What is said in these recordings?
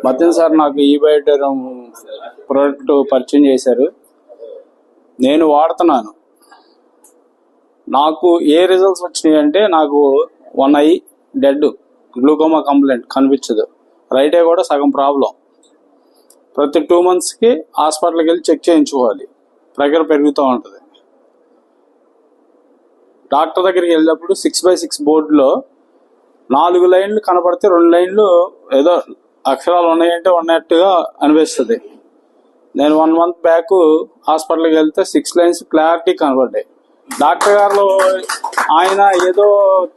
మధ్యన సార్ నాకు ఈ బయట ప్రోడక్ట్ పరిచయం చేశారు. నేను వాడుతున్నాను. నాకు ఏ రిజల్ట్స్ వచ్చినాయి అంటే, నాకు one I did, glaucoma complaint కనిపించదు. రైట్ ఐ కూడా సగం ప్రాబ్లం. ప్రతి 2 monthsకి హాస్పిటల్కి వెళ్ళి చెక్ చేయించుకోవాలి. ప్రెషర్ పెరుగుతూ ఉంటుంది. డాక్టర్ దగ్గరికి వెళ్ళినప్పుడు 6x6 బోర్డులో 4 లైన్లు కనపడితే 2 లైన్లు ఏదో అక్షరాలు ఉన్నాయంటే ఉన్నట్టుగా అనిపిస్తుంది. నేను 1 month బ్యాక్ హాస్పిటల్కి వెళ్తే 6 lines క్లారిటీ కనబడ్డాయి. డాక్టర్ గారు ఆయన ఏదో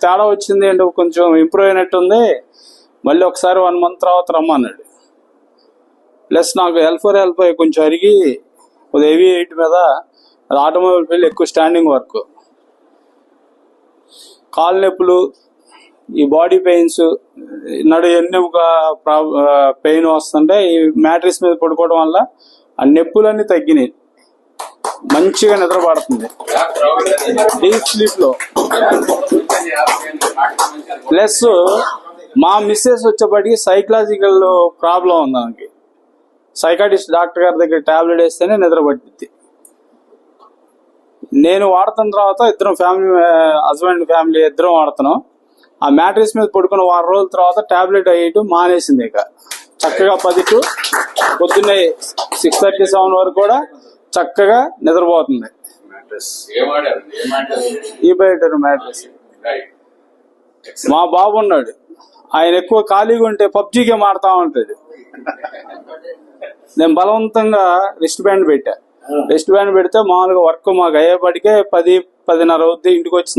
తేడా వచ్చింది అంటే కొంచెం ఇంప్రూవ్ అయినట్టుంది, మళ్ళీ ఒకసారి 1 month తర్వాత రమ్మన్నాడు. ప్లస్ నాకు L4 L5 కొంచెం అరిగి హెవీ వెయిట్ మీద ఆటోమొబైల్ ఫీల్డ్ ఎక్కువ స్టాండింగ్ వర్క్, కాలు నొప్పులు, ఈ బాడీ పెయిన్స్, ఎన్నెముక పెయిన్ వస్తుంటే ఈ మ్యాట్రిస్ మీద పడుకోవడం వల్ల ఆ నొప్పులన్నీ తగ్గినాయి. మంచిగా నిద్రపడుతుంది డీప్ స్లీప్ లో. ప్లస్ మా మిస్సెస్ వచ్చేప్పటికి సైకలాజికల్ ప్రాబ్లం ఉంది. దానికి సైకాటిస్ట్ డాక్టర్ గారి దగ్గర టాబ్లెట్ వేస్తేనే నిద్ర పట్టింది. నేను వాడుతున్న తర్వాత ఇద్దరం హస్బెండ్ ఫ్యామిలీ ఇద్దరం వాడుతున్నాం. ఆ మ్యాట్రిస్ మీద పడుకున్న 1 రోజుల తర్వాత టాబ్లెట్ వేయటం మానేసింది. ఇక చక్కగా 10 to పొద్దున్నే 6:37 వరకు కూడా చక్కగా నిద్రపోతుంది. ఈ బయట మ్యాట్రిస్. మా బాబు ఉన్నాడు, ఆయన ఎక్కువ ఖాళీగా ఉంటే పబ్జీ గేమ్ ఆడుతూ ఉంటాడు. నేను బలవంతంగా రిస్ట్ బ్యాండ్ పెట్టా. రిస్ట్ బ్యాండ్ పెడితే మామూలుగా వర్క్ మాకు అయ్యేపటికే 10-10:30 అవుద్ది. ఇంటికి వచ్చి